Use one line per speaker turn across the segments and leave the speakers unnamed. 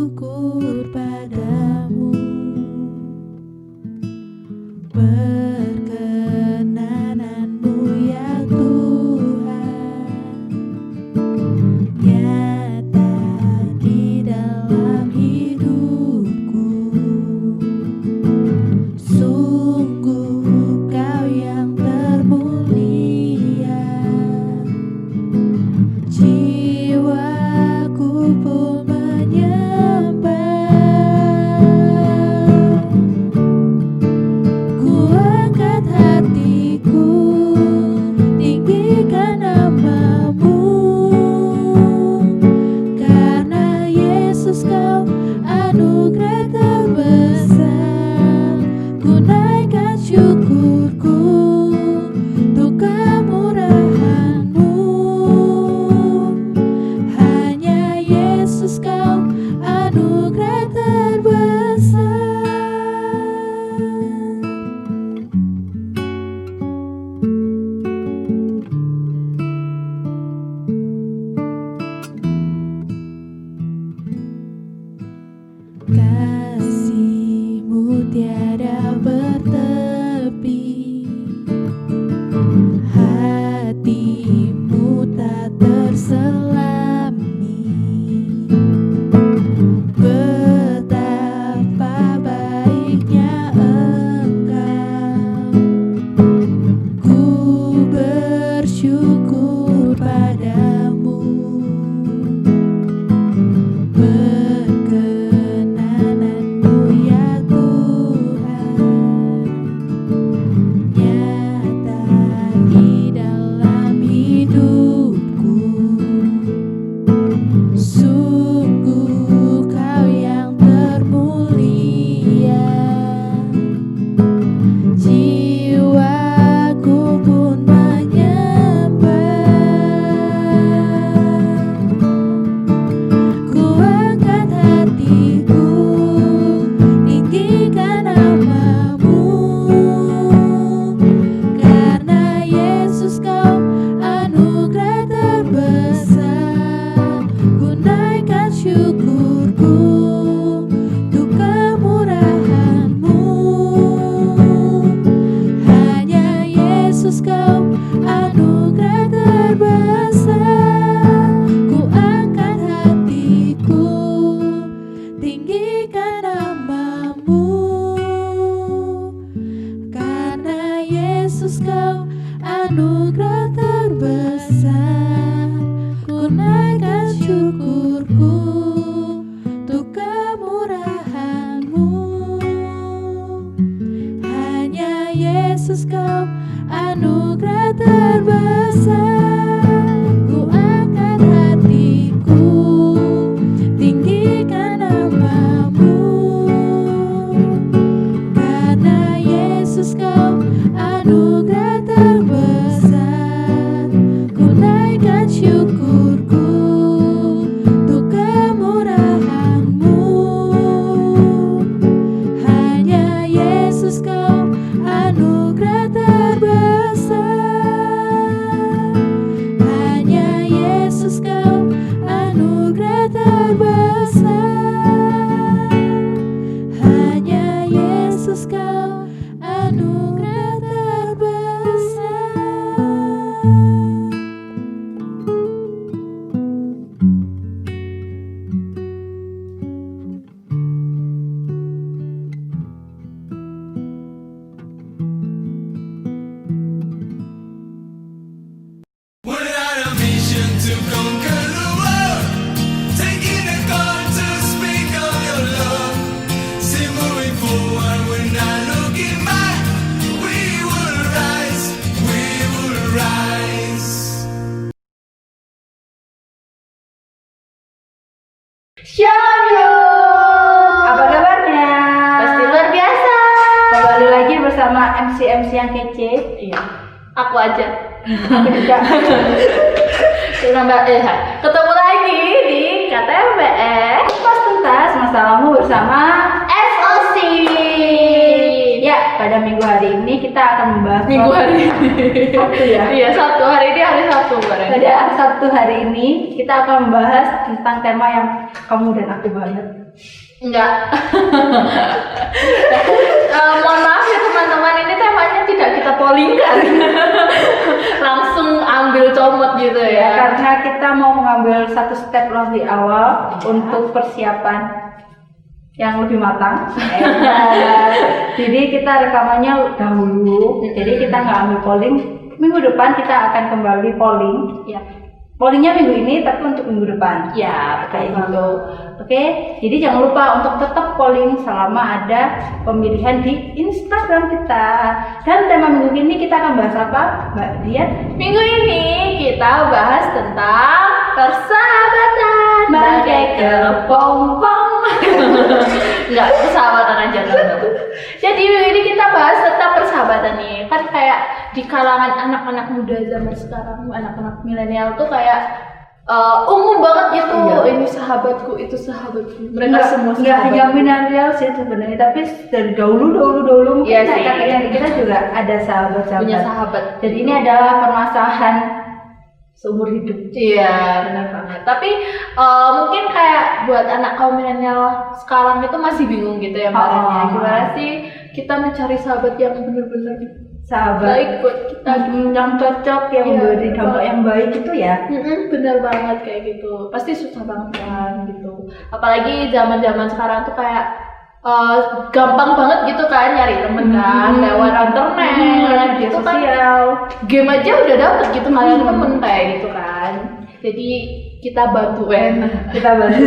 syukur padamu. Perkenananmu ya Tuhan nyata di dalam hidupku. Sungguh Kau yang termulia, jiwaku pun menyembah. Ku angkat hatiku, tinggikan nama-Mu, karena Yesus Kau anugerah terbesar. Ku naikkan syukurku untuk kemurahan-Mu, hanya Yesus Kau anugerah terbesar. Kasih-Mu tiada bertepi, hati-Mu tak terselami. Betapa baiknya Engkau, ku bersyukur padamu. Perkenananmu ya Tuhan nyata di dalam hidupku. Sungguh Kau yang termulia, jiwaku pun menyembah. Ku angkat hatiku, tinggikan nama-Mu, karena Yesus Kau anugerah terbesar. Ku naikkan syukurku untuk kemurahan-Mu, hanya Yesus Kau anugerah terbesar. Ku angkat hatiku, tinggikan nama-Mu, karena Yesus Kau anugerah terbesar. Ku naikkan syukurku untuk kemurahan-Mu, hanya Yesus Kau anugerah terbesar. Ku angkat hatiku, tinggikan nama-Mu, karena Yesus Kau anugerah terbesar. Ku naikkan syukurku untuk kemurahan-Mu, hanya Yesus Kau anugerah terbesar. Hanya Yesus Kau anugerah terbesar. Hanya Yesus Kau anugerah terbesar.
We're on a mission to conquer the world, taking the call to speak of your love. Still moving forward, we're not looking back. We will rise, we will rise.
Shalom, apa kabarnya?
Pasti luar biasa.
Kembali lagi bersama MC yang kece.
Iya, aku aja.
Aku juga.
Ketemu lagi di KTMBS
Pas tuntas masalahmu bersama
SOC.
ya Ya, pada minggu hari ini kita akan membahas
Minggu hari ini.
Sabtu ya.
Iya, Sabtu. Hari ini hari Sabtu bareng.
Pada Sabtu hari ini kita akan membahas tentang tema yang kamu dan aku banget.
Enggak. Mohon maaf ya teman-teman, ini temanya tidak kita pollingkan. Langsung ambil comot gitu ya.
Karena kita mau mengambil satu step lebih awal untuk persiapan yang lebih matang. Jadi kita rekamannya dahulu. Jadi kita nggak ambil polling. Minggu depan kita akan kembali polling.
Ya.
Pollingnya minggu ini, tapi untuk minggu depan.
Ya,
Kayak gitu. Oke, jadi jangan lupa untuk tetap polling selama ada pemilihan di Instagram kita. Dan tema minggu ini kita akan bahas apa, Mbak Dian?
Minggu ini kita bahas tentang persahabatan
Bagai kepompong.
Enggak, persahabatan aja teman-teman. Jadi minggu ini kita bahas tentang persahabatan nih. Kan kayak di kalangan anak-anak muda zaman sekarang, anak-anak milenial tuh kayak umum banget gitu.
Iya.
Ini sahabatku, itu sahabatku. Mereka
Nggak,
semua
nggak hanya
sahabatku.
milenial sih sebenarnya, tapi dari dahulu mungkin
Iya sih.
kakek kita juga ada sahabat-sahabat.
Punya sahabat.
Jadi ini adalah permasalahan seumur hidup.
Iya, benar banget. Tapi mungkin kayak buat anak kaum milenial sekarang itu masih bingung gitu ya Mbak Rania. Gimana sih kita mencari sahabat yang benar-benar
Sahabat
baik buat kita?
yang cocok, yang
Iya,
memberi dampak yang baik itu ya.
Bener banget kayak gitu. Pasti susah banget kan gitu. Apalagi zaman-zaman sekarang tuh kayak gampang banget gitu kan nyari temen kan lewat internet gitu kan.
Sosial.
Game aja udah dapet gitu kalian temen kayak gitu kan. Jadi kita bantuin.
Kita bantu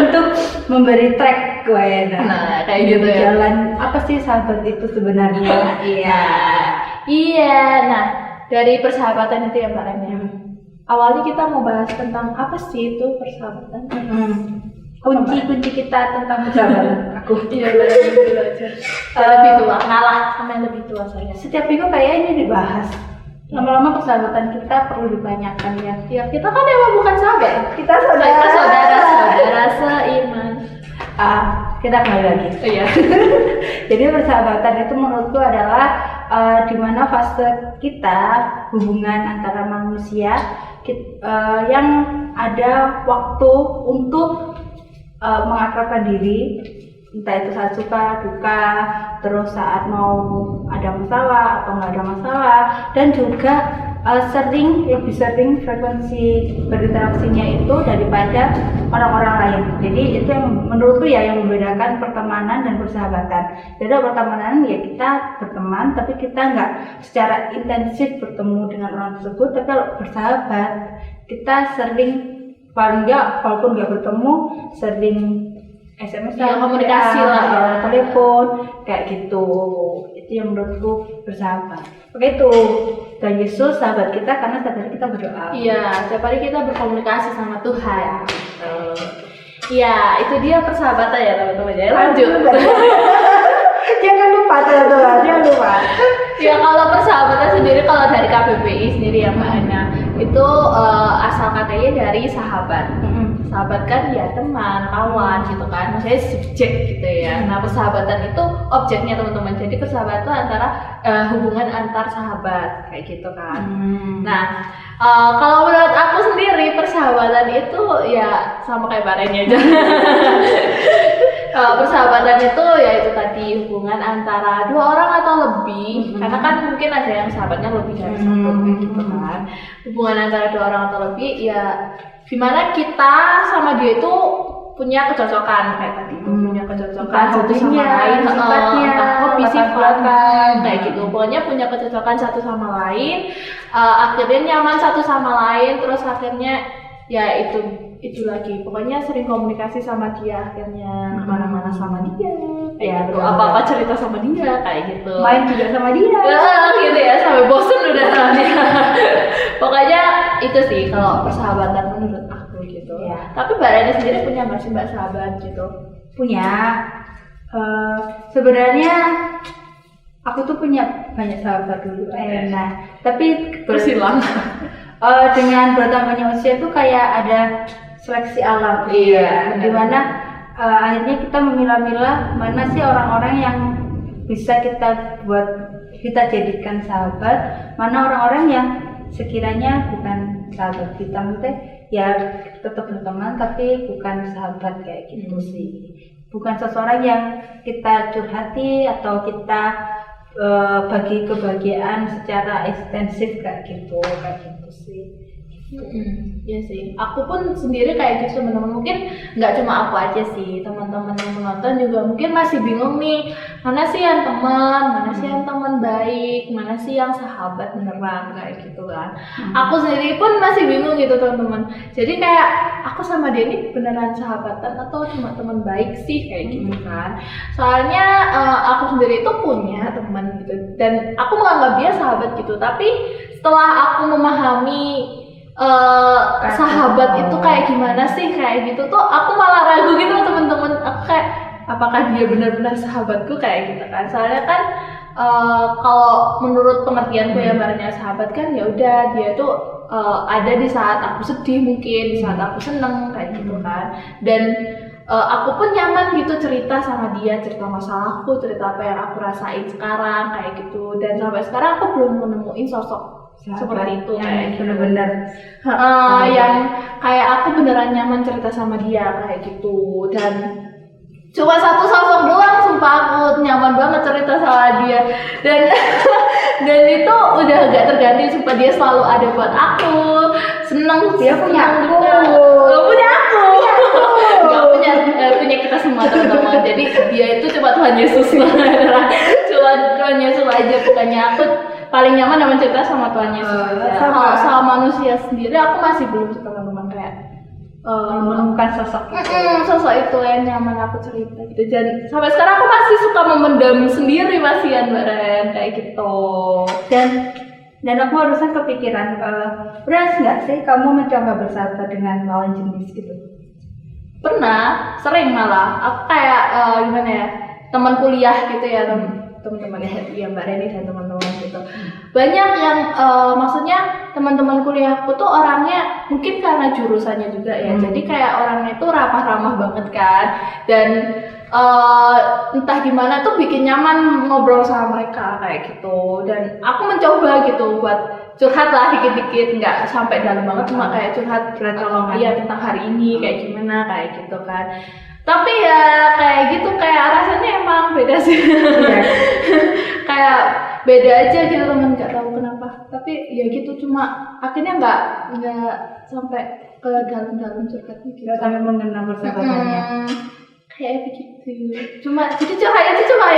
untuk memberi track gue.
Nah, kayak gitu ya.
Jalan apa sih sahabat itu sebenarnya? Iya.
Iya, nah dari persahabatan itu ya Mbak Rania. Awalnya kita mau bahas tentang apa sih itu persahabatan?
Kunci kita tentang persahabatan. Aku
Iya, berarti dulu aja. Saya lebih tua, ngalah sama yang lebih tua saya.
setiap minggu kayaknya dibahas. Lama-lama persahabatan kita perlu ditanyakan ya.
Ya, kita kan emang bukan sahabat.
Kita
Kita saudara seiman.
Kita kembali lagi.
Iya.
Jadi persahabatan itu menurutku adalah di mana fase kita hubungan antara manusia yang ada waktu untuk mengakrabkan diri, entah itu saat suka duka, terus saat mau ada masalah atau nggak ada masalah, dan juga lebih sering frekuensi berinteraksinya itu daripada orang-orang lain. Jadi itu yang menurutku ya yang membedakan pertemanan dan persahabatan. Jadi pertemanan ya kita berteman tapi kita nggak secara intensif bertemu dengan orang tersebut. Tapi kalau bersahabat kita sering, paling nggak walaupun nggak bertemu, sering SMS
Ya, komunikasi lah.
telepon kayak gitu. Itu yang menurutku bersahabat. Oke, itu dan Yesus sahabat kita karena setiap hari kita berdoa.
Iya, setiap hari kita berkomunikasi sama Tuhan. Gitu. Iya, itu dia persahabatan ya teman-teman ya. Lanjut.
Jangan lupa teman-teman, jangan lupa.
Ya kalau persahabatan sendiri, kalau dari KBBI sendiri ya Mbak Ana, itu asal katanya dari sahabat. Sahabat kan ya teman, kawan gitu kan, maksudnya subjek gitu ya. Nah persahabatan itu objeknya teman-teman. Jadi persahabatan itu antara hubungan antar sahabat kayak gitu kan. Nah kalau menurut aku sendiri persahabatan itu ya sama kayak barengnya aja. Persahabatan itu ya itu tadi hubungan antara dua orang atau lebih, karena kan mungkin ada yang sahabatnya lebih dari satu gitu kan. Hubungan antara dua orang atau lebih ya dimana kita sama dia itu punya kecocokan kayak tadi punya kecocokan satu sama lain, entah hobi sifat kayak gitu. Pokoknya punya kecocokan satu sama lain, akhirnya nyaman satu sama lain, terus akhirnya ya itu lagi. Pokoknya sering komunikasi sama dia, akhirnya kemana-mana sama dia, ya apa-apa cerita sama dia kayak gitu.
Main juga sama dia.
Gitu ya, sampai bosen udah sama dia. Pokoknya itu sih kalau persahabatan menurut aku gitu.
Ya.
Tapi Mbak Rani sendiri punya nggak sih Mbak sahabat gitu?
Punya. Sebenarnya aku tuh punya banyak sahabat dulu. Nah, tapi
Terus hilang.
dengan bertambahnya usia tuh kayak ada seleksi alam.
Iya,
Dimana akhirnya kita memilah-milah mana sih orang-orang yang bisa kita jadikan sahabat, mana orang-orang yang sekiranya bukan sahabat kita, maksudnya ya tetap berteman tapi bukan sahabat kayak gitu sih. Bukan seseorang yang kita curhati atau kita bagi kebahagiaan secara ekstensif kayak gitu sih.
Iya sih, aku pun sendiri kayak gitu teman-teman, mungkin nggak cuma aku aja sih, teman-teman yang menonton juga mungkin masih bingung nih, mana sih yang teman, mana sih yang teman baik, mana sih yang sahabat beneran kayak gitu kan. Aku sendiri pun masih bingung gitu teman-teman, jadi kayak aku sama dia ini beneran sahabatan atau cuma teman baik sih kayak gitu kan. Soalnya aku sendiri itu punya teman gitu dan aku menganggap dia sahabat gitu, tapi setelah aku memahami sahabat itu kayak gimana sih kayak gitu tuh aku malah ragu gitu loh teman-teman. Aku kayak apakah dia benar-benar sahabatku kayak gitu kan. Soalnya kan kalau menurut pengertianku ya barangnya sahabat kan ya udah dia tuh ada di saat aku sedih, mungkin di saat aku seneng kayak gitu kan. Dan aku pun nyaman gitu cerita sama dia, cerita masalahku, cerita apa yang aku rasain sekarang kayak gitu. Dan sampai sekarang aku belum menemuin sosok seperti itu kayak
bener-bener
yang kayak aku beneran nyaman cerita sama dia kayak gitu. Dan cuma satu sosok doang sumpah aku nyaman banget cerita sama dia dan itu udah gak terganti, sumpah dia selalu ada buat aku, seneng
dia punya aku
nggak punya kita semua teman-teman. Jadi dia itu cuma Tuhan Yesus cuma Tuhan Yesus aja, bukannya aku paling nyaman sama cerita sama Tuhan Yesus aja. Kalau sama manusia sendiri aku masih belum teman-teman kayak
menemukan sosok
itu yang nyaman aku cerita gitu. Dan sampai sekarang aku masih suka memendam sendiri masihan bareng kayak gitu.
Dan aku barusan kepikiran, beras nggak sih kamu mencoba bersahabat dengan lawan jenis gitu?
Pernah, sering malah. Aku kayak gimana ya, teman kuliah gitu ya, teman-teman ya Mbak Reni dan teman-teman gitu. Banyak yang maksudnya teman-teman kuliahku tuh orangnya mungkin karena jurusannya juga ya. Jadi kayak orangnya tuh ramah-ramah banget kan. Dan entah gimana tuh bikin nyaman ngobrol sama mereka kayak gitu. Dan aku mencoba gitu buat curhat lah dikit-dikit, nggak sampai dalam banget, cuma kayak curhat iya tentang hari ini kayak gimana kayak gitu kan. Tapi ya kayak gitu, kayak rasanya emang beda sih. Kayak beda aja gitu temen, nggak tahu kenapa. Tapi ya gitu, cuma akhirnya nggak sampai ke dalam-dalam curhatnya gitu.
Nggak sampai mengenal persahabatannya.
Kayak begitu. Jadi curhatnya itu cuma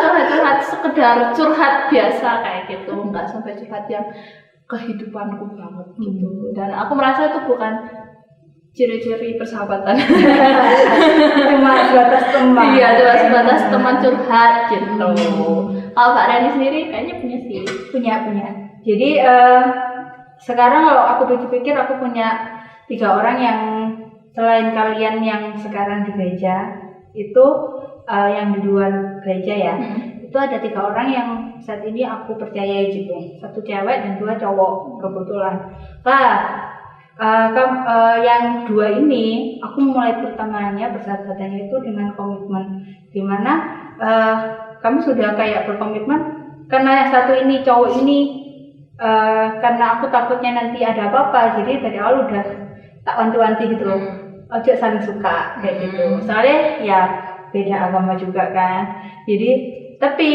curhat sekedar curhat biasa kayak gitu, nggak sampai curhat yang kehidupanku banget gitu. Dan aku merasa itu bukan ciri-ciri persahabatan.
Cuma sebatas teman.
Iya, cuma sebatas teman curhat gitu. Kalau Mbak Reni sendiri kayaknya punya sih.
Punya. Jadi sekarang kalau aku pikir aku punya 3 orang yang selain kalian yang sekarang di gereja itu, yang di luar gereja ya. Itu ada 3 orang yang saat ini aku percayai gitu. 1 cewek dan 2 cowok kebetulan. Yang 2 ini aku mulai persahabatannya itu dengan komitmen, dimana kami sudah kayak berkomitmen. Karena yang 1 ini cowok ini karena aku takutnya nanti ada apa-apa, jadi dari awal udah tak wanti-wanti gitu loh, ojo saling suka kayak gitu. Soalnya ya beda agama juga kan, jadi tapi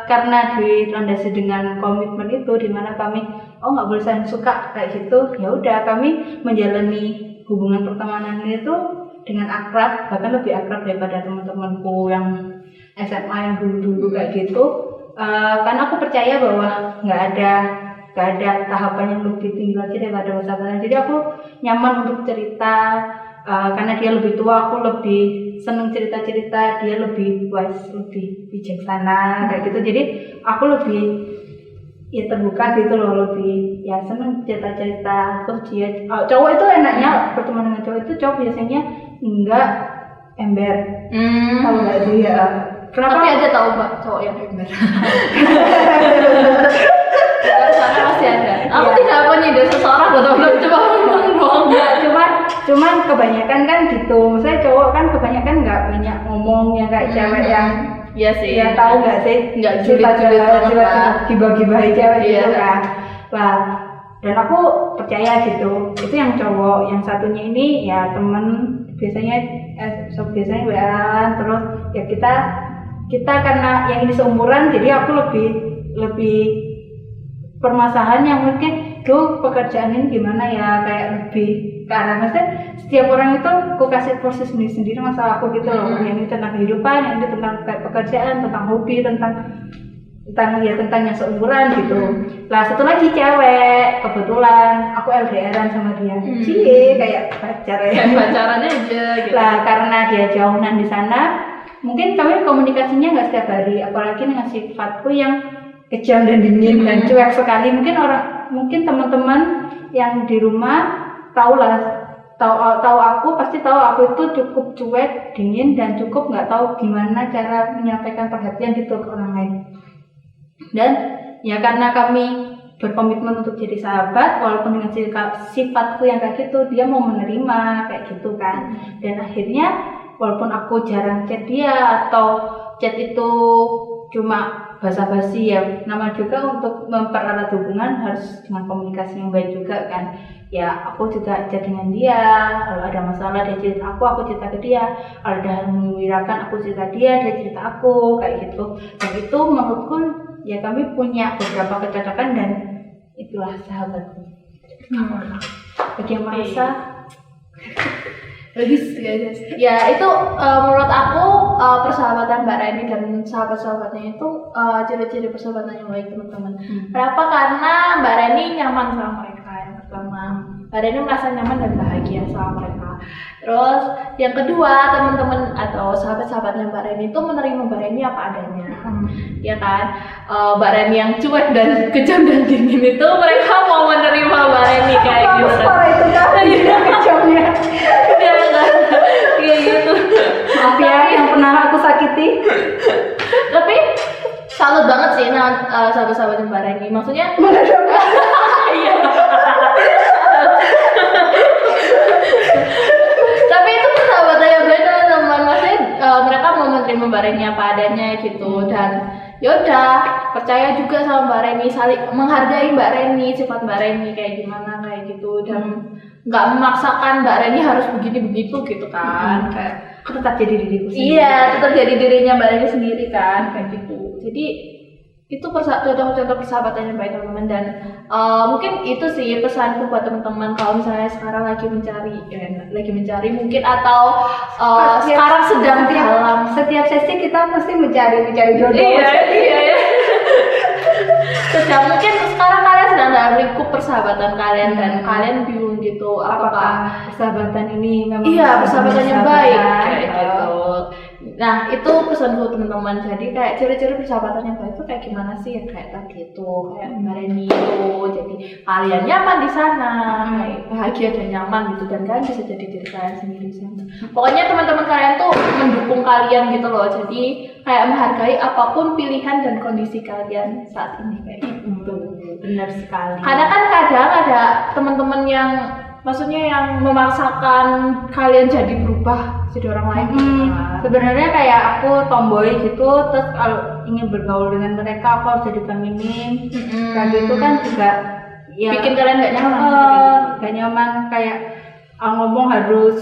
karena dilandasi dengan komitmen itu, dimana kami nggak boleh saling suka kayak gitu, ya udah kami menjalani hubungan pertemanan itu dengan akrab, bahkan lebih akrab daripada teman-temanku yang SMA yang dulu kayak gitu. Karena aku percaya bahwa nggak ada tahapan yang lebih tinggi lagi daripada persahabatan. Jadi aku nyaman untuk cerita, karena dia lebih tua, aku lebih seneng cerita-cerita, dia lebih wise, lebih bijaksana kayak gitu. Jadi aku lebih ya terbuka gitu loh, lebih ya seneng cerita-cerita. Terus dia cowok itu enaknya berteman dengan cowok itu, cowok biasanya enggak ember. Tahu nggak sih ya? Kenapa?
Tapi ada tahu Mbak cowok yang ember. Sana masih ada. Aku tidak menyindir seseorang, betul-betul coba ngomong.
Cuman kebanyakan kan gitu. Misalnya cowok kan kebanyakan nggak banyak ngomong yang kayak cewek yang
Iya sih.
ya tahu nggak sih?
Nggak
Sifat
julid-julid banget
sifat
lah.
gibah-gibahi cewek
Iya.
gitu kan. Lah, dan aku percaya gitu. Itu yang cowok, yang satunya ini ya temen biasanya biasanya WA-an, terus ya kita karena yang ini seumuran, jadi aku lebih permasalahan yang mungkin tuh pekerjaan ini gimana ya, kayak lebih karena maksudnya setiap orang itu aku kasih proses sendiri masalah aku gitu loh. Yang ini tentang kehidupan, yang ini tentang kayak pekerjaan, tentang hobi, tentang yang seumuran gitu. Lah satu lagi cewek, kebetulan aku LDR-an sama dia. Cie, kayak pacar ya.
Kayak pacarannya aja gitu.
Lah karena dia jauhan di sana, mungkin kami komunikasinya nggak setiap hari, apalagi dengan sifatku yang kejam dan dingin dan cuek sekali. Mungkin teman-teman yang di rumah tahu aku pasti tahu aku itu cukup cuek, dingin, dan cukup nggak tahu gimana cara menyampaikan perhatian gitu ke orang lain. Dan ya karena kami berkomitmen untuk jadi sahabat, walaupun dengan sifatku yang kayak gitu, dia mau menerima kayak gitu kan. Dan akhirnya walaupun aku jarang chat dia atau chat itu cuma basa-basi, ya nama juga untuk mempererat hubungan harus dengan komunikasi yang baik juga kan. Ya aku juga chat dengan dia, kalau ada masalah dia cerita aku cerita ke dia, kalau ada hal mengembirakan aku cerita dia cerita aku, kayak gitu. Dan itu menurutku ya kami punya beberapa kecocokan dan itulah sahabatku. Bagi yang merasa
Bagus guys. Ya itu menurut aku persahabatan Mbak Reni dan sahabat-sahabatnya itu ciri-ciri persahabatan yang baik teman-teman. Kenapa? Karena Mbak Reni nyaman sama mereka yang pertama. Mbak Reni merasa nyaman dan bahagia sama mereka. Terus yang kedua, teman-teman atau sahabat-sahabatnya Mbak Reni itu menerima Mbak Reni apa adanya. Ya kan? Mbak Reni yang cuek dan kejam dan dingin itu mereka mau menerima Mbak Reni kayak gitu.
Suara itu kan kejamnya.
Kayak gitu.
Maaf ya yang pernah aku sakiti.
Tapi salut banget sih sahabat-sahabat Mbak Reni. Maksudnya iya. Tapi itu persahabatan yang baik teman-teman. Maksudnya mereka mau menerima Mbak Reni apa adanya gitu, dan yaudah percaya juga sama Mbak Reni, saling menghargai Mbak Reni, sifat Mbak Reni kayak gimana kayak gitu, dan nggak memaksakan Mbak Reni harus begini begitu gitu kan. Kayak
Tetap jadi diriku sendiri.
iya, tetap jadi dirinya Mbak Reni sendiri kan kayak gitu. Jadi itu contoh-contoh persahabatan yang baik teman-teman. Dan mungkin itu sih pesanku buat teman-teman kalau misalnya sekarang lagi mencari mungkin atau sekarang sedang dalam
setiap sesi kita mesti mencari jodoh.
iya. Sedang mungkin sekarang kalian sedang dalam lingkup persahabatan kalian dan kalian bingung gitu apakah
persahabatan ini memang
persahabatannya baik kayak
gitu.
gitu. Nah itu pesanku teman-teman. Jadi kayak ciri-ciri persahabatan yang baik itu kayak gimana sih, ya kayak tadi itu kayak Mbak Reni itu, jadi kalian nyaman di sana, kayak bahagia dan nyaman gitu, dan kalian bisa jadi diri kalian sendiri di sana. Pokoknya teman-teman kalian tuh mendukung kalian gitu loh, jadi kayak menghargai apapun pilihan dan kondisi kalian saat ini kayak gitu.
Benar sekali.
Karena kan kadang ada teman-teman yang maksudnya yang memaksakan kalian jadi berubah jadi orang lain gitu kan.
Sebenarnya kayak aku tomboy gitu, terus kalau ingin bergaul dengan mereka aku harus jadi feminim. Kayak gitu kan juga ya
bikin kalian gak nyaman.
Gak nyaman, kayak ngomong harus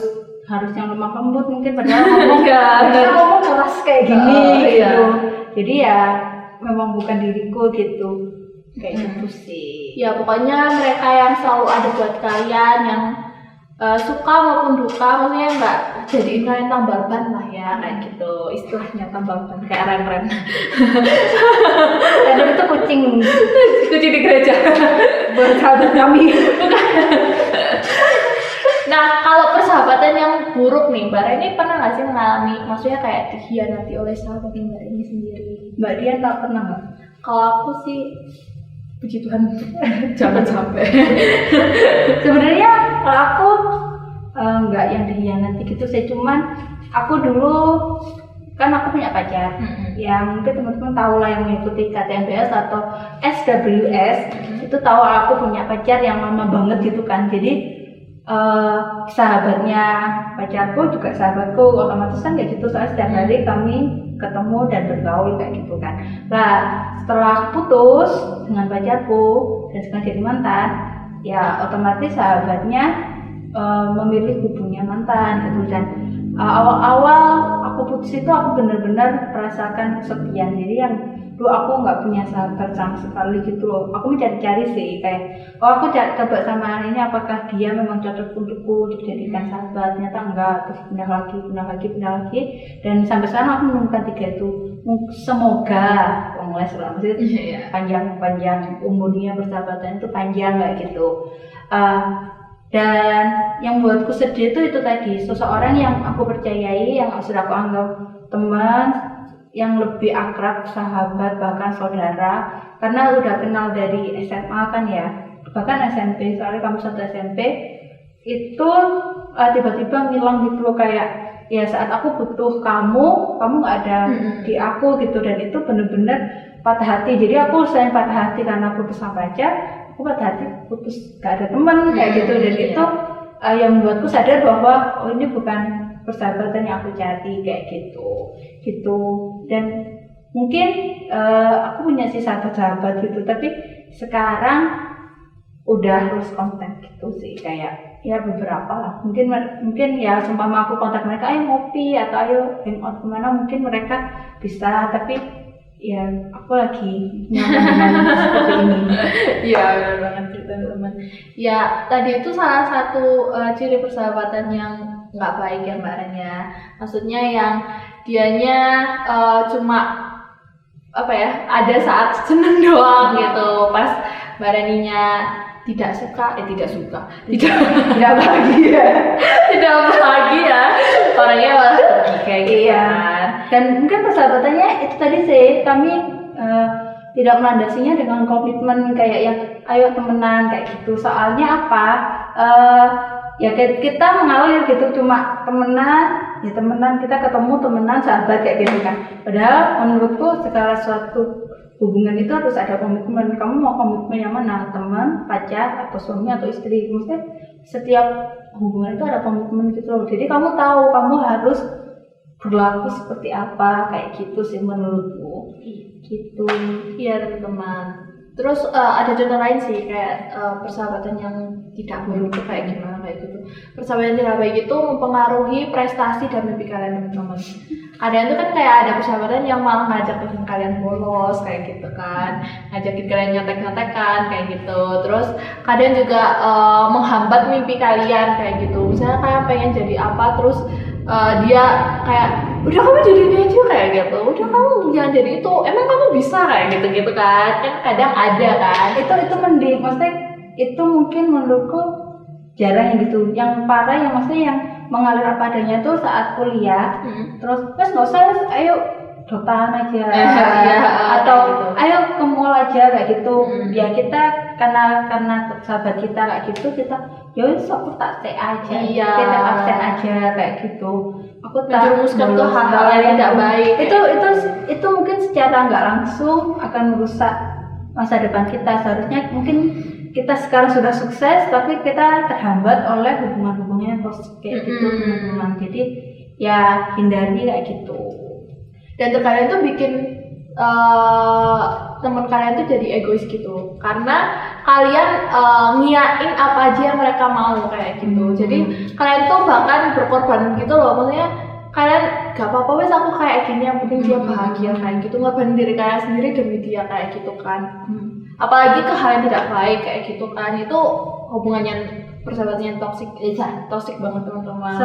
yang lemah lembut mungkin, padahal ngomong keras kayak gini gitu. Jadi ya memang bukan diriku gitu. Kayak gitu sih.
Ya pokoknya mereka yang selalu ada buat kalian, yang suka maupun duka, maksudnya nggak jadiin kalian tambal ban lah ya, kayak gitu istilahnya, tambal ban kayak rem-rem.
Dan itu kucing
Kucing di gereja.
bersahabat kami.
Nah kalau persahabatan yang buruk nih, Mbak Reni pernah nggak sih mengalami, maksudnya kayak dikhianati oleh sahabat Mbak Reni sendiri?
Mbak Dian tak pernah nggak?
Kalau aku sih puji Tuhan jangan sampai.
Sebenarnya kalau aku nggak yang dikhianati gitu, saya cuman aku dulu kan aku punya pacar. Ya mungkin teman-teman tahu lah yang mengikuti KTMBS atau SWS itu tahu aku punya pacar yang lama banget gitu kan. Jadi sahabatnya pacarku juga sahabatku, otomatis kan kayak gitu, soalnya setiap hari kami ketemu dan bergaul kayak gitu kan. Nah setelah putus dengan pacarku dan sekarang jadi mantan, ya otomatis sahabatnya memilih kubunya mantan gitu. Dan awal-awal aku putus itu aku benar-benar merasakan kesepian. Jadi yang dulu aku nggak punya sahabat sama sekali gitu loh. Aku mencari-cari sih kayak, aku coba sama ini apakah dia memang cocok untukku dijadikan sahabat. Ternyata enggak, terus pindah lagi. Dan sampai sekarang aku menemukan 3 itu. Semoga les lah, maksudnya panjang umurnya persahabatan itu panjang kayak gitu. Dan yang buatku sedih itu tadi, seseorang yang aku percayai, yang sudah aku anggap teman, yang lebih akrab, sahabat, bahkan saudara, karena udah kenal dari SMA kan ya, bahkan SMP, soalnya kamu satu SMP itu tiba-tiba ngilang gitu loh, kayak ya saat aku butuh kamu nggak ada di aku gitu. Dan itu bener-bener patah hati. Jadi aku selain patah hati karena putus sama pacar, aku patah hati putus gak ada teman kayak gitu. Dan itu yang membuatku sadar bahwa ini bukan persahabatan yang aku cari kayak gitu. Dan mungkin aku punya sih sahabat-sahabat gitu, tapi sekarang udah lose kontak gitu sih, kayak ya beberapa lah. Mungkin ya seumpama aku kontak mereka, ayo ngopi atau ayo hangout kemana, mungkin mereka bisa, tapi ya aku lagi nyaman seperti ini.
Iya benar banget sih teman-teman. Ya tadi itu salah satu ciri persahabatan yang nggak baik ya Mbak Ren ya. Maksudnya yang dianya cuma apa ya, ada saat seneng doang gitu, pas Mbak Reninya tidak bahagia orangnya malah pergi kayak gitu kan.
Dan mungkin persahabatannya itu tadi sih, kami tidak melandasinya dengan komitmen kayak yang ayo temenan kayak gitu. Soalnya apa, ya kita mengalir gitu, cuma temenan kita ketemu temenan sahabat kayak gitu kan. Padahal menurutku segala suatu hubungan itu harus ada komitmen. Kamu mau komitmen yang mana? Teman, pacar, atau suami, atau istri? Maksudnya setiap hubungan itu ada komitmen gitu loh. Jadi kamu tahu kamu harus berlaku seperti apa kayak gitu sih menurutku. Gitu.
Iya teman-teman. Terus ada contoh lain sih kayak persahabatan yang tidak baik itu kayak gimana kayak gitu. Persahabatan yang tidak baik itu mempengaruhi prestasi dan mimpi kalian teman-teman. Kadang itu kan kayak ada persahabatan yang malah ngajakin kalian bolos kayak gitu kan, ngajakin kalian nyontek-nyontekan kayak gitu. Terus kadang juga menghambat mimpi kalian kayak gitu. Misalnya kayak pengen jadi apa, terus dia kayak udah kamu jadi ini aja kayak gitu, udah kamu jangan jadi itu, emang kamu bisa kayak gitu kan kadang ada kan.
Itu mending, maksudnya itu mungkin menurutku jarang yang gitu. Yang parah yang maksudnya yang mengalir apa adanya tuh saat kuliah, terus nggak usah, ayo dotan aja atau
gitu.
Ayo ke mall aja kayak gitu. Ya kita karena sahabat kita kayak gitu, kita ya sok tak stay aja, kita absen aja kayak gitu. Aku tak
menjerumuskan ke hal-hal yang tidak baik.
Itu mungkin secara nggak langsung akan merusak masa depan kita. Seharusnya mungkin kita sekarang sudah sukses, tapi kita terhambat oleh hubungan-hubungan yang toksik kayak gitu teman-teman. Jadi ya hindari kayak gitu.
Dan terkadang itu bikin teman kalian tuh jadi egois gitu, karena kalian ngiyain apa aja yang mereka mau kayak gitu. Jadi kalian tuh bahkan berkorban gitu loh, maksudnya kalian gak apa-apa wes aku kayak gini, yang penting dia bahagia kayak gitu, ngorbanin diri kalian sendiri demi dia kayak gitu kan. Apalagi ke hal yang tidak baik kayak gitu kan, itu hubungannya persahabatan yang toksik banget teman-teman.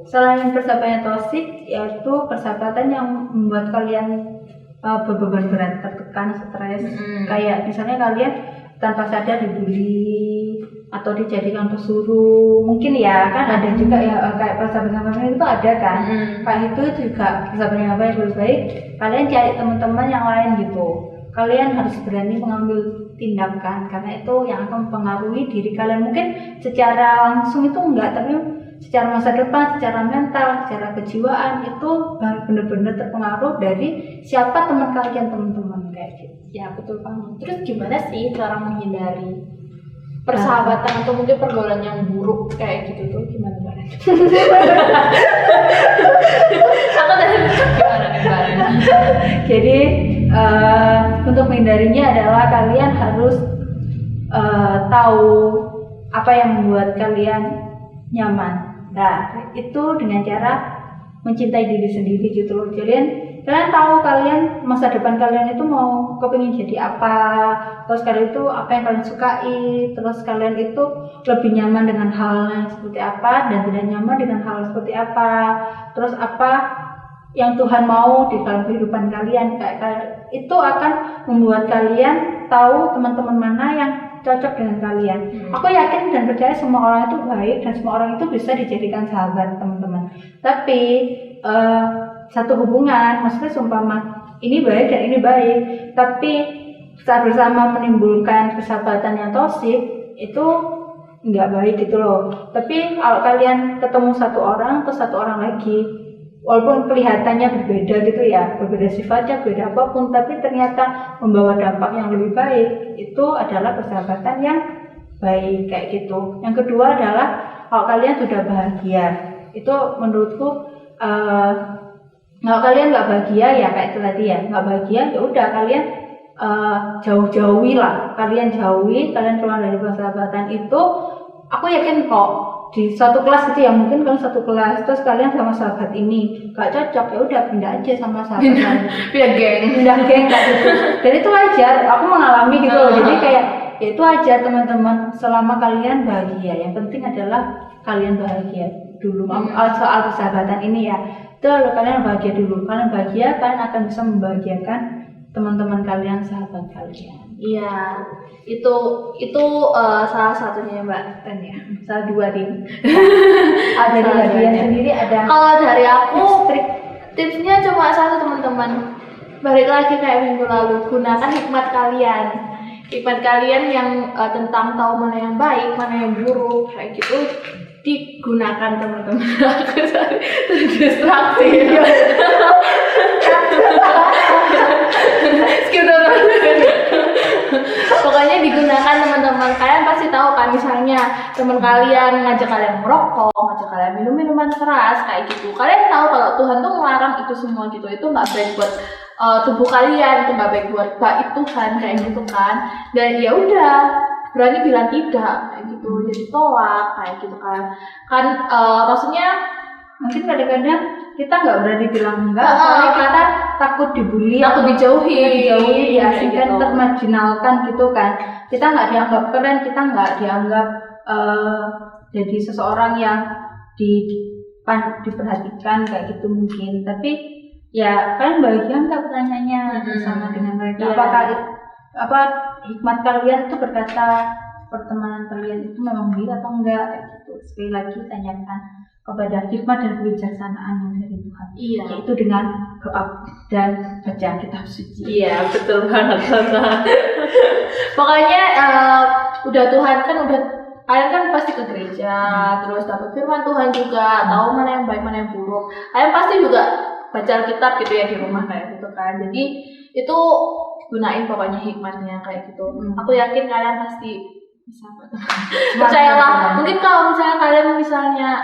Selain persahabatan yang toksik, yaitu persahabatan yang membuat kalian berbeban berat, tertekan, stres. Kayak misalnya kalian tanpa sadar dibully atau dijadikan pesuruh, mungkin ya kan ada juga ya kayak persahabatan itu ada kan. Kayak itu juga persahabatan yang lebih baik kalian cari teman-teman yang lain gitu. Kalian harus berani mengambil tindakan, karena itu yang akan mempengaruhi diri kalian. Mungkin secara langsung itu enggak, tapi secara masa depan, secara mental, secara kejiwaan itu benar-benar terpengaruh dari siapa teman kalian teman-teman kayak gitu.
Ya betul banget. Terus gimana sih cara menghindari? persahabatan atau mungkin pergaulan yang buruk kayak gitu tuh gimana Mbak? Aku tadi gimana nih Mbak?
Jadi untuk menghindarinya adalah kalian harus tahu apa yang membuat kalian nyaman. Nah, itu dengan cara mencintai diri sendiri gitu loh. Kalian tahu kalian masa depan kalian itu mau kepingin jadi apa, terus kalian itu apa yang kalian sukai, terus kalian itu lebih nyaman dengan hal yang seperti apa dan tidak nyaman dengan hal seperti apa, terus apa yang Tuhan mau di dalam kehidupan kalian. Kayak itu akan membuat kalian tahu teman-teman mana yang cocok dengan kalian. Aku yakin dan percaya semua orang itu baik dan semua orang itu bisa dijadikan sahabat teman-teman. Tapi satu hubungan, maksudnya seumpama ini baik dan ini baik, tapi saat bersama menimbulkan persahabatan yang toksik, itu nggak baik gitu loh. Tapi kalau kalian ketemu satu orang atau satu orang lagi, walaupun kelihatannya berbeda gitu ya, berbeda sifatnya, berbeda apapun, tapi ternyata membawa dampak yang lebih baik, itu adalah persahabatan yang baik kayak gitu. Yang kedua adalah kalau kalian sudah bahagia, itu menurutku kalau kalian nggak bahagia ya kayak itu tadi ya, nggak bahagia ya udah kalian jauh-jauhi lah, kalian keluar dari persahabatan itu. Aku yakin kok di satu kelas itu ya, mungkin kalian satu kelas terus kalian sama sahabat ini gak cocok, ya udah pindah aja sama sahabat lain, pindah geng kayak gitu. Dan itu wajar, aku mengalami gitu loh. Jadi kayak ya itu aja teman-teman, selama kalian bahagia, yang penting adalah kalian bahagia dulu. Soal persahabatan ini ya, itu kalian bahagia dulu, kalian bahagia, kalian akan bisa membahagiakan teman-teman kalian, sahabat kalian.
Iya, itu salah satunya Mbak Ten ya, salah dua nih.
Ada di bagian sendiri ada.
Kalau dari aku tipsnya cuma satu teman-teman, balik lagi kayak minggu lalu, gunakan hikmat kalian yang tentang tahu mana yang baik, mana yang buruk kayak gitu, digunakan teman-teman. Aku terdistraksi. Pokoknya digunakan teman-teman. Kalian pasti tahu kan, misalnya teman kalian ngajak kalian merokok, ngajak kalian minum minuman keras kayak gitu. Kalian tahu kalau Tuhan tuh melarang itu semua gitu. Itu nggak baik buat tubuh kalian, itu nggak baik buat bait Tuhan kayak gitu kan. Dan ya udah, berani bilang tidak kayak gitu, jadi tolak kayak gitu kan. Maksudnya
mungkin kadang-kadang kita nggak berani bilang enggak, soalnya kita takut dibully,
takut dijauhi,
diasingkan,
gitu.
Termarginalkan gitu kan. Kita nggak dianggap keren, kita nggak dianggap jadi seseorang yang diperhatikan kayak gitu mungkin. Tapi ya kalian bahagia nggak pertanyaannya bersama dengan mereka? Apa hikmat kalian itu berkata pertemanan kalian itu memang baik atau enggak kayak gitu. Sekali lagi tanyakan kepada hikmat dan kebijaksanaan yang dari Tuhan.
Iya.
Yaitu dengan doa dan baca kitab suci.
Iya, betul banget Tante. Pokoknya udah Tuhan kan udah, kalian kan pasti ke gereja, terus dapat firman Tuhan juga, tahu mana yang baik, mana yang buruk. Kalian pasti juga baca Alkitab gitu ya di rumah kayak gitu kan. Jadi itu gunain pokoknya hikmatnya kayak gitu. Aku yakin kalian pasti bisa. Percayalah, mungkin kalau misalnya kalian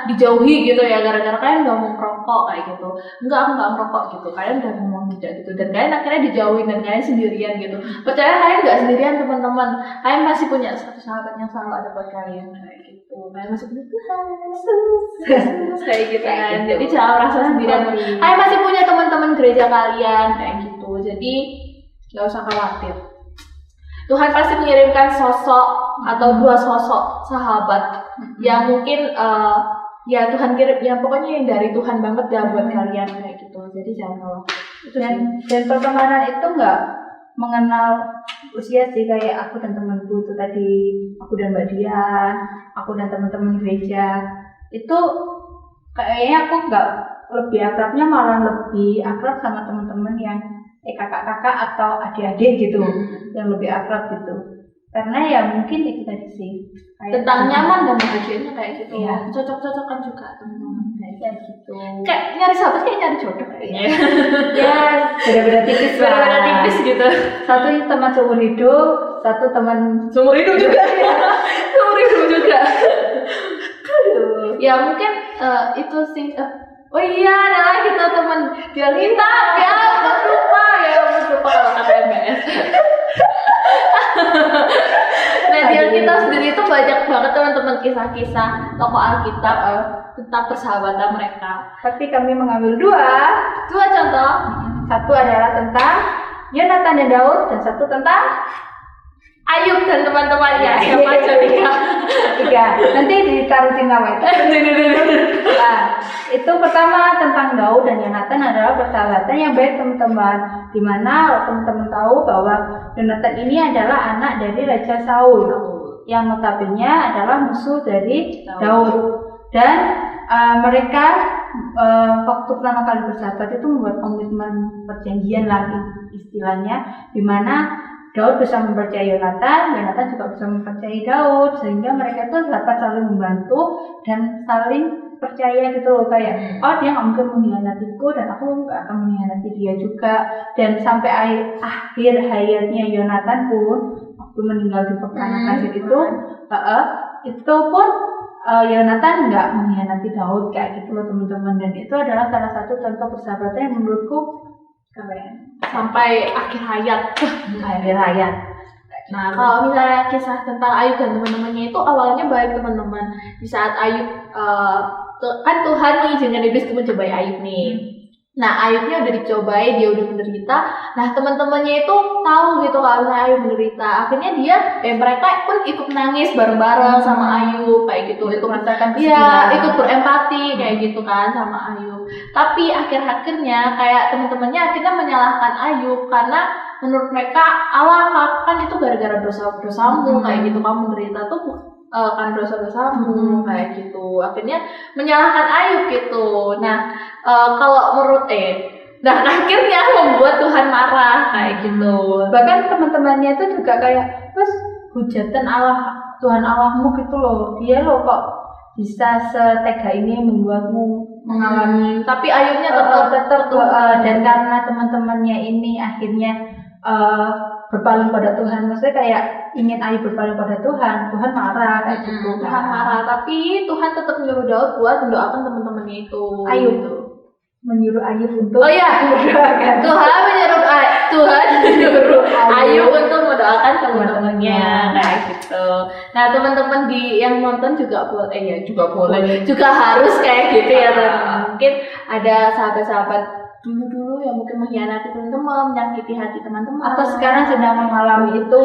dijauhi gitu ya, gara-gara kalian nggak mau merokok kayak gitu, aku nggak merokok gitu, kalian udah ngomong tidak gitu, dan kalian akhirnya dijauhin dan kalian sendirian gitu. Percaya kalian nggak sendirian teman-teman, kalian masih punya satu sahabat yang selalu ada buat kalian kayak gitu. Kalian masih punya Tuhan Yesus kayak gitu kan. Jadi jangan merasa sendirian. Kalian masih punya teman-teman gereja kalian kayak gitu. Jadi nggak usah khawatir. Tuhan pasti mengirimkan sosok atau dua sosok sahabat yang mungkin ya Tuhan kirim, ya pokoknya yang dari Tuhan banget ya buat kalian kayak gitu. Jadi jangan khawatir.
Dan pertemanan itu nggak mengenal usia sih, kayak aku dan temanku itu tadi, aku dan Mbak Dian, aku dan teman-teman gereja itu kayaknya aku nggak lebih akrabnya, malah lebih akrab sama teman-teman yang kakak-kakak atau adik-adik gitu, yang lebih akrab gitu. Karena ya mungkin itu tadi sih,
tentang nyaman dan bahagianya kayak gitu.
Iya.
Cocok-cocokan juga teman-teman
kayak gitu.
Kayak nyari sahabat kayak nyari jodoh kayaknya.
Ya beda-beda tipis lah.
Beda-beda tipis gitu.
Satu teman seumur hidup, satu teman
Seumur hidup juga. enggak.
Aduh.
Ya mungkin itu sih. Oh iya, ada lagi tuh teman biar kita ya lupa kalau kata MBS. Nah, biar kita sendiri itu banyak banget teman-teman kisah-kisah tokoh Alkitab tentang persahabatan mereka.
Tapi kami mengambil dua
Contoh.
Satu adalah tentang Yonatan dan Daud, dan satu tentang
Ayub dan teman-temannya. Siapa aja
tiga. Nanti ditaruh di nama itu. Nah, itu pertama tentang Daud dan Yonatan adalah persahabatan yang baik teman-teman. Dimana teman-teman tahu bahwa Yonatan ini adalah anak dari Raja Saul, yang notabene adalah musuh dari Daud. Dan mereka waktu pertama kali bersahabat itu membuat komitmen perjanjian lagi istilahnya, dimana Daud bisa mempercayai Yonatan, Yonatan juga bisa mempercayai Daud, sehingga mereka itu dapat saling membantu dan saling percaya gitu loh, kayak oh dia nggak mungkin mengkhianatiku dan aku nggak akan mengkhianati dia juga. Dan sampai akhir hayatnya Yonatan pun waktu meninggal di peperangan akhir itu pun Yonatan nggak mengkhianati Daud kayak gitu loh teman-teman. Dan itu adalah salah satu contoh persahabatan yang menurutku
sampai akhir hayat. Nah, kalau misalnya kisah tentang Ayub dan teman-temannya itu awalnya baik teman-teman. Di saat Ayub kan Tuhan mengizinkan iblis itu mencobai Ayub nih. Nah, Ayubnya udah dicobai, dia udah menderita. Nah, teman-temannya itu tahu gitu kalau misalnya Ayub menderita. Akhirnya mereka pun ikut nangis bareng-bareng sama Ayub kayak gitu. Ikut merasakan kesedihan. Iya, ikut berempati kayak gitu kan sama Ayub. Tapi akhirnya kayak teman-temannya akhirnya menyalahkan Ayub karena menurut mereka Allah kan itu gara-gara dosa-dosamu kayak gitu, kamu menderita tuh kan dosa-dosamu kayak gitu. Akhirnya menyalahkan Ayub gitu. Nah, kalau menurut akhirnya membuat Tuhan marah kayak gitu.
Bahkan teman-temannya itu juga kayak terus hujatan Tuhan Allahmu gitu loh. Dia loh kok bisa setega ini membuatmu mengalami.
Tapi Ayubnya tetap
dan karena teman-temannya ini akhirnya berpaling pada Tuhan, maksudnya kayak ingin Ayub berpaling pada Tuhan marah kayak gitu.
Tuhan marah, tapi Tuhan tetap menyuruh Daud buat mendoakan teman-temannya itu.
Ayub menyuruh Ayub untuk
mendoakan. Tuhan menyuruh Ayub untuk mendoakan teman-temannya kayak gitu. Nah, teman-teman yang nonton juga juga harus kayak gitu ya teman. Mungkin ada sahabat-sahabat dulu yang mungkin mengkhianati teman-teman, menyakiti hati teman-teman,
atau sekarang sedang mengalami itu.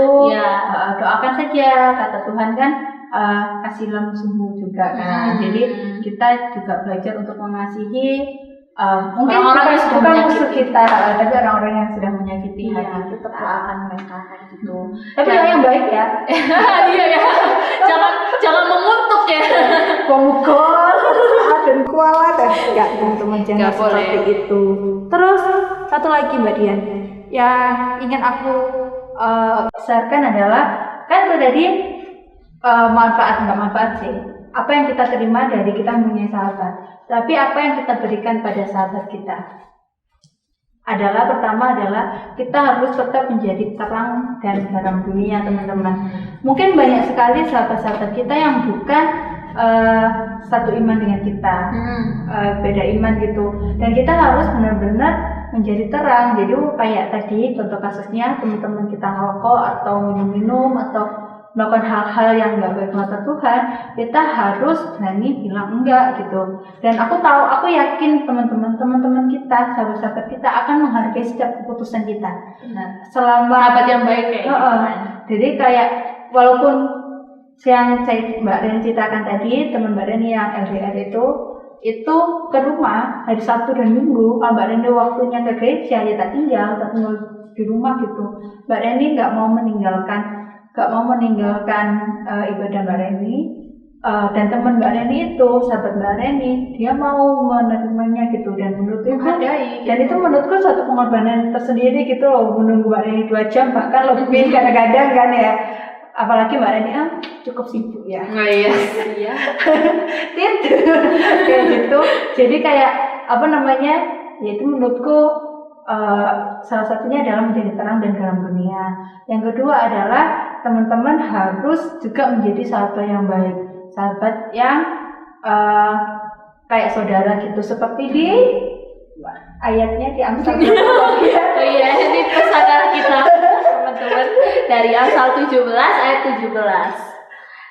Doakan saja, kata Tuhan kan, kasihlah musuhmu juga kan. Jadi kita juga belajar untuk mengasihi mungkin bukan musuh kita, tapi orang-orang yang sudah menyakiti hati, tetap doakan mereka kayak gitu. Tapi yang baik ya.
Iya ya. Jangan mengutuk ya.
Pemukul dan kualat enggak teman-teman, jangan seperti itu. Terus satu lagi Mbak Dian yang ingin aku share-kan adalah kan tadi manfaat sih. Apa yang kita terima dari kita mempunyai sahabat, tapi apa yang kita berikan pada sahabat kita pertama adalah kita harus tetap menjadi terang dan garam dunia teman-teman. Mungkin banyak sekali sahabat-sahabat kita yang bukan satu iman dengan kita, beda iman gitu, dan kita harus benar-benar menjadi terang. Jadi kayak tadi contoh kasusnya teman-teman kita ngerokok atau minum-minum atau melakukan hal-hal yang nggak baik mata Tuhan, kita harus berani bilang enggak gitu. Dan aku yakin teman-teman kita, sahabat-sahabat kita akan menghargai setiap keputusan kita. Selama
sahabat yang baik kayak gitu.
Jadi kayak walaupun yang Mbak Ren ceritakan tadi, teman Mbak Ren yang LDR itu ke rumah hari Sabtu dan Minggu. Kalau Mbak Ren waktunya ke gereja ya tak tinggal di rumah gitu. Mbak Reni nggak mau meninggalkan ibadah Mbak Reni, dan teman Mbak Reni itu, sahabat Mbak Reni, dia mau menerimanya gitu, dan menurutku itu menurutku suatu pengorbanan tersendiri gitu loh, menunggu Mbak Reni 2 jam bahkan lebih kadang-kadang kan ya, apalagi Mbak Reni cukup sibuk ya.
Iya.
Kayak gitu. Jadi kayak ya itu menurutku salah satunya adalah menjadi terang dan garam dunia. Yang kedua adalah teman-teman harus juga menjadi sahabat yang baik. sahabat yang kayak saudara gitu, seperti di ayatnya di Amsal.
Oh iya, ini pesan kita teman-teman dari Amsal 17 ayat 17.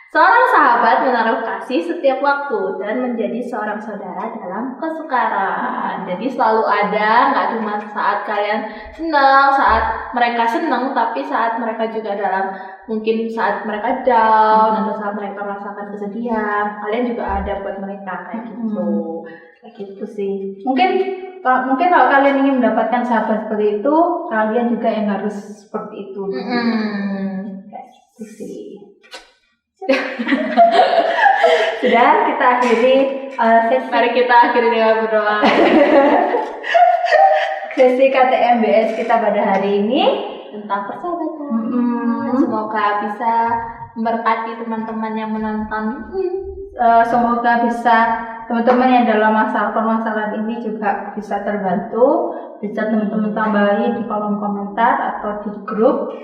Seorang sahabat menaruh kasih setiap waktu dan menjadi seorang saudara dalam kesukaran. Jadi selalu ada, nggak cuma saat kalian senang, saat mereka senang, tapi saat mereka juga dalam, mungkin saat mereka down atau saat mereka merasakan kesedihan, kalian juga ada buat mereka kayak gitu. Kayak gitu sih.
Mungkin kalau kalian ingin mendapatkan sahabat seperti itu, kalian juga yang harus seperti itu. Kayak gitu sih. Sudah, kita akhiri sesi.
Mari kita akhiri dengan berdoa.
Sesi KTMBS kita pada hari ini
Tentang persahabatan. Semoga bisa memberkati teman-teman yang menonton.
Semoga bisa teman-teman yang dalam permasalahan ini juga bisa terbantu. Bisa teman-teman tambahin di kolom komentar atau di grup.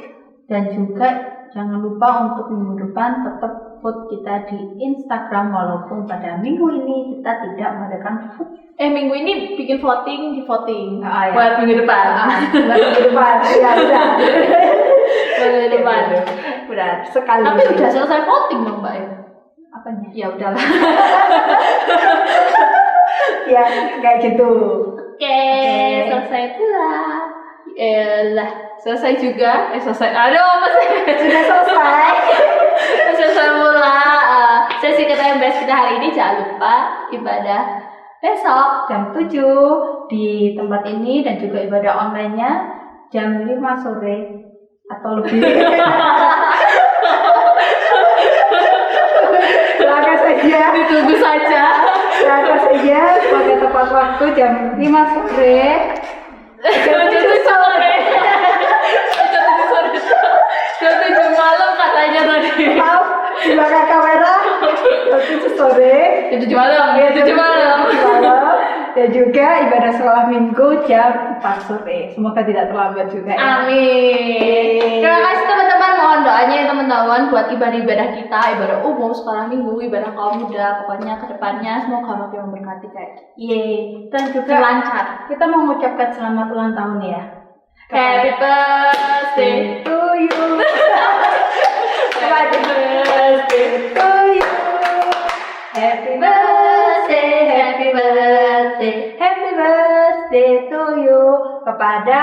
Dan juga jangan lupa untuk minggu depan tetap vote kita di Instagram, walaupun pada minggu ini kita tidak mengadakan vote.
Minggu ini bikin voting di voting.
Ya.
Buat minggu depan.
Buat minggu depan. Ya, udah.
Buat minggu depan.
Udah sekali.
Tapi udah selesai voting dong, Mbak.
Apanya?
Ya udahlah.
Ya, kayak gitu.
Oke, selesai pula. Selesai juga. Selesai. Aduh, apa sih?
Sudah selesai.
Selesai pula sesi KTMBS kita hari ini. Jangan lupa ibadah besok
Jam 7 di tempat ini, dan juga ibadah online-nya jam 5 sore atau lebih. Silakan saja.
ditunggu saja.
Silakan saja pada tepat waktu jam 5 sore.
Jam 7 sore. Jam 7 malam katanya tadi.
Maaf, di belakang kamera jam 7 sore.
Jam 7 malam.
Ya,
Jam 7 malam.
Dan juga ibadah sekolah minggu jam 4 sore. Semoga tidak terlambat juga ya.
Amin. Terima kasih teman-teman. Mohon doanya ya teman-teman buat ibadah-ibadah kita, ibadah umum, sekolah minggu, ibadah kaum muda. Pokoknya kedepannya semoga makin memberkati kayak
Dan juga
lancar.
kita mau mengucapkan selamat ulang tahun ya.
Happy birthday
to you.
Happy birthday
To you. Happy birthday, happy birthday, happy birthday to you. Kepada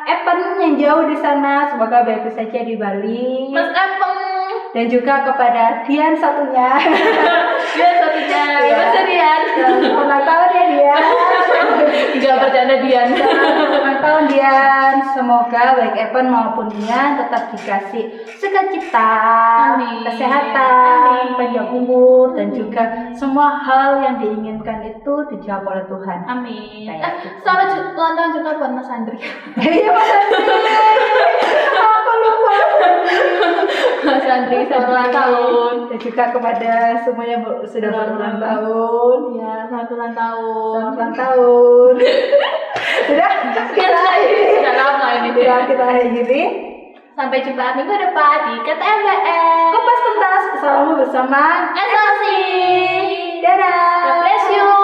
Evan yang jauh di sana, semoga baik saja di Bali.
Mas Apeng.
Dan juga kepada Dian satunya.
Dian satunya. Mas Dian.
Ulang tahun ya Dian.
Enggak bercanda Dian.
Ulang tahun Dian. Semoga baik Evan maupun Dian tetap dikasih sukacita,
Amin.
kesehatan,
Amin.
panjang umur, dan juga semua hal yang diinginkan itu dijawab oleh Tuhan.
Amin.
Kayak gitu.
Selamat ulang tahun juga buat Mas Andri.
Iya Mas Andri. Aku lupa.
Mas Andri selamat ulang tahun.
Dan juga kepada semua yang sudah berulang tahun.
Ya, selamat ulang tahun.
Selamat ulang tahun. Sudah
Sudah lama ini.
Sudah kita akhiri.
Sampai jumpa minggu depan di KTMBS.
Kupas tuntas bersamamu bersama
SLC.
Dadah.
God bless you.